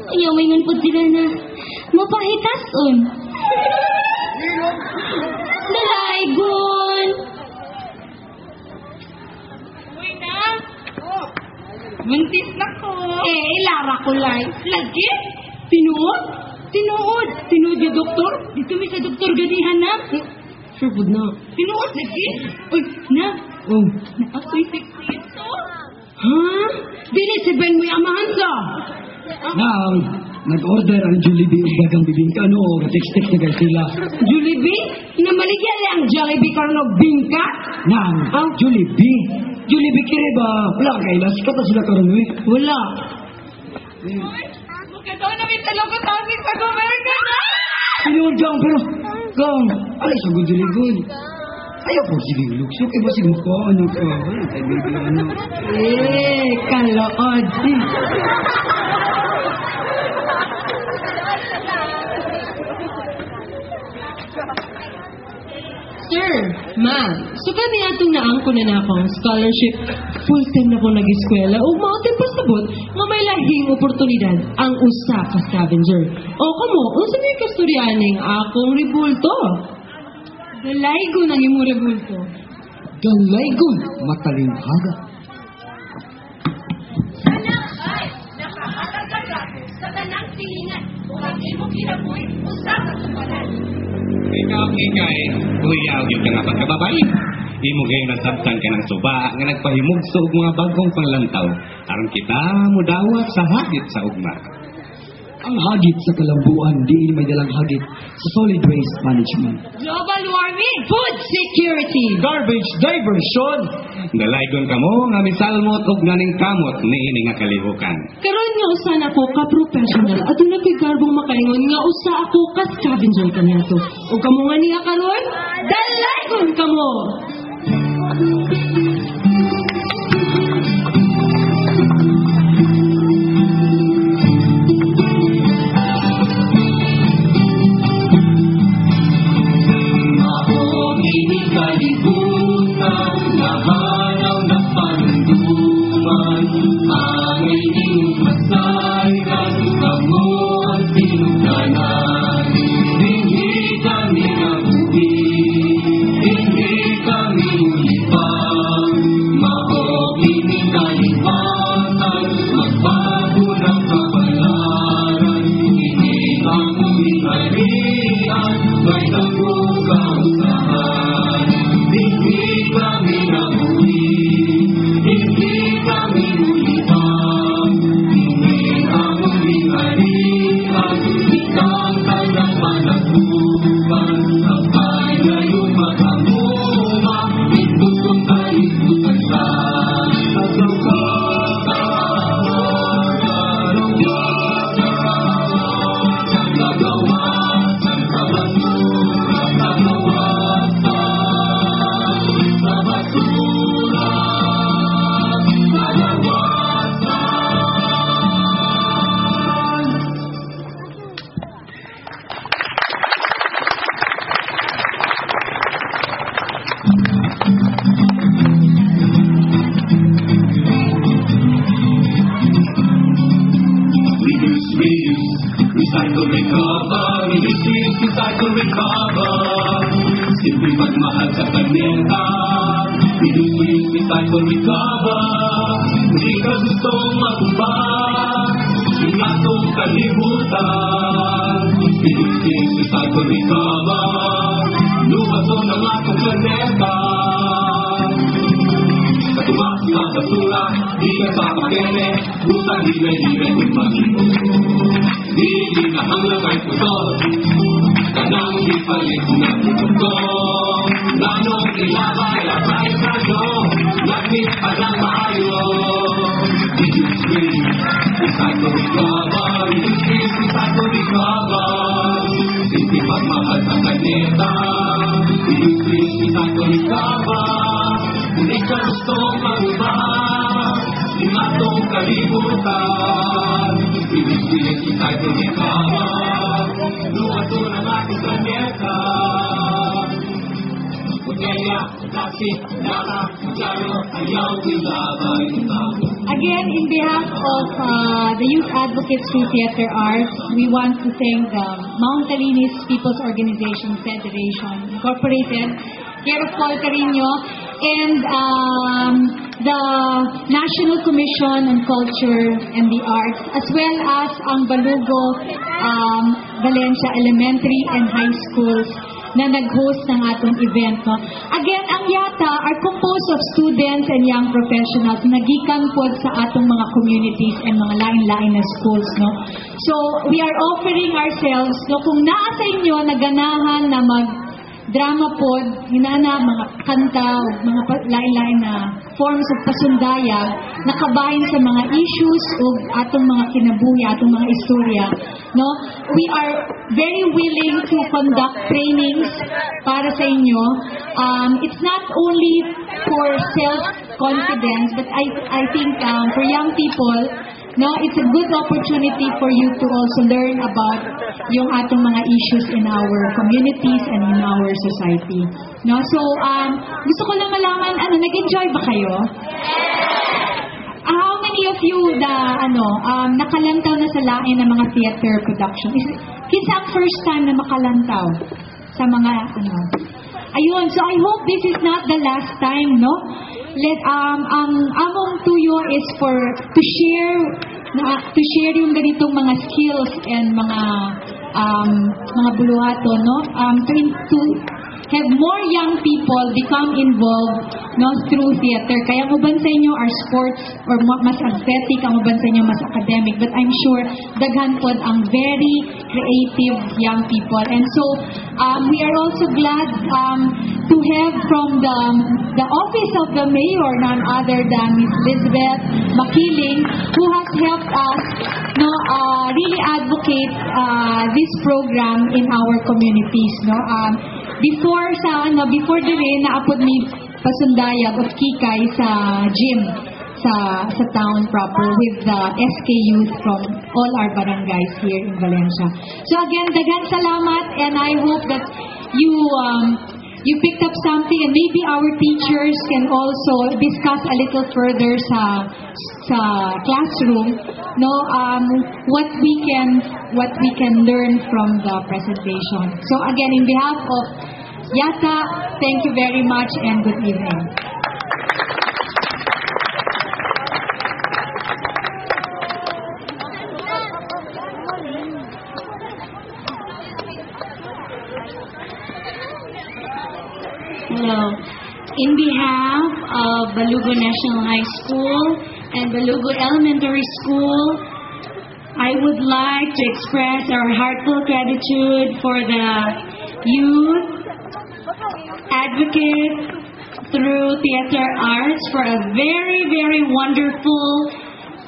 Ayaw mayngon po sila na mapahitason. Dalaygon. Uy na. Buntis na ko. Lara ko lay. Lagi? Tinuod? Tinuod. Tinuod yung doktor? Dito may sa doktor ganihan na. Sure po na. Tinuod lagi? Uy, na. Oh. Naakoy sexy ito. Ha? Dili si Ben mo yung amahan sa. Nag-order ang Jollibee o dagang bibingka, no? Text-text na guys sila. Jollibee? Namaligya lang Jollibee karon bingka? Jollibee? Jollibee kire ba? Wala kay sikat na sila karon eh. Wala. Buka daw na may talong kasasig sa gomerno na. Sinuod dyan, pero alis ang Jollibee. Ayaw po sige lukso, kaya ba sige mo ano ka? Wala tayo baby ano. Kalood. Sir, ma'am, suka niya itong naangko na akong scholarship. Full-time na po nag-eskwela o maotin pasabot nga may lahing oportunidad ang usa ka scavenger. O kamo, unsa may kasturyaning akong ribulto? Dalaygon ang imong rebulto. Dalaygon, matalinghaga. Sa tanang silingan, kung ang imong kinabuhi, usa ka sumalan. Ikaw, kuyaw yung ka nga pagkababay. Imo kayo nasabtan ka ng suba nga nagpahimugso og mga bagong panglantaw. Aron kita mudawat sa hagit sa ugma. Ang hagit sa kalambuan, di may dalang hagit sa solid waste management. Global warming. Food security. Garbage diversion. Dalaygon kamo nga misalmot og naning kamot niini nga kalihukan. Karon nga usa na ko ka professional at na kay garbong makaingon nga usa ako ka scavenger kaniadto. O kamo nga niya karon, dalaygon kamo. Again, in behalf of the Youth Advocates through Theater Arts, we want to thank the Mount Talinis People's Organization Federation Incorporated, care of Paul Carino, and the National Commission on Culture and the Arts, as well as ang Balugo Valencia Elementary and High Schools na nag-host ng atong event. No? Again, ang YATA are composed of students and young professionals na gikan po sa atong mga communities and mga lain-lain na schools. No? So, we are offering ourselves, no, kung naa sa inyo naganahan na drama pod, hinana, mga kanta, mga lain-lain na forms of pasundaya, nakabahin sa mga issues o atong mga kinabuhi, atong mga istorya. No? We are very willing to conduct trainings para sa inyo. It's not only for self-confidence, but I think for young people, no, it's a good opportunity for you to also learn about yung atong mga issues in our communities and in our society. No, so gusto ko lang malaman, nag-enjoy ba kayo? How many of you nakalantaw na sa lain ng mga theater production? Kinsa ang first time na makalantaw sa mga Ayun, so I hope this is not the last time, no? Ang among tuyo is to share yung ganitong mga skills and mga buluhato, no? To have more young people become involved, no, through theater. Kaya ang uban sa inyo are sports or mas athletic, ang uban sa inyo mas academic, but I'm sure daghan pod ang very creative young people. And so we are also glad to have from the office of the mayor none other than Ms. Elizabeth Makiling, who has helped us really advocate this program in our communities, no. Before dire naapod mi pasundayag of Kikay sa gym sa town proper with the SK youth from all our barangays here in Valencia. So again, daghang salamat, and I hope that you picked up something, and maybe our teachers can also discuss a little further sa classroom, no, what we can learn from the presentation. So again, in behalf of YATA, thank you very much and good evening. Hello. In behalf of Balugo National High School and Balugo Elementary School, I would like to express our heartfelt gratitude for the youth advocate through Theater Arts for a very, very wonderful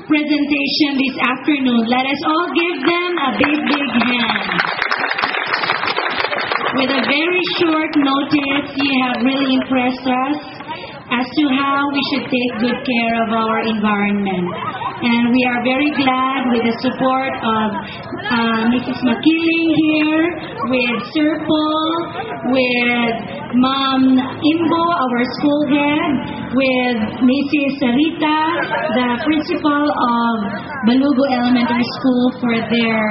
presentation this afternoon. Let us all give them a big, big hand. With a very short notice, you have really impressed us as to how we should take good care of our environment. And we are very glad with the support of Mrs. Makiling here, with Sir Paul, with Ma'am Imbo, our school head, with Mrs. Sarita, the principal of Balugo Elementary School, for their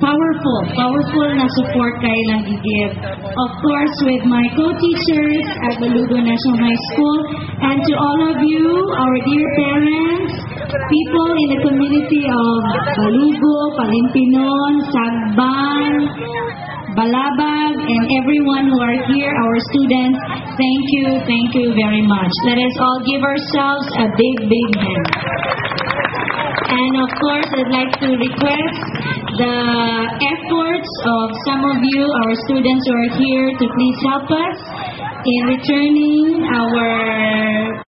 powerful na support kayo lang i-give. Of course, with my co-teachers at Balugo National High School, and to all of you, our dear parents, people in the community of Balugo, Palimpinon, Sagban, Balabag, and everyone who are here, our students, thank you very much. Let us all give ourselves a big, big hand. And of course, I'd like to request the efforts of some of you, our students who are here, to please help us in returning our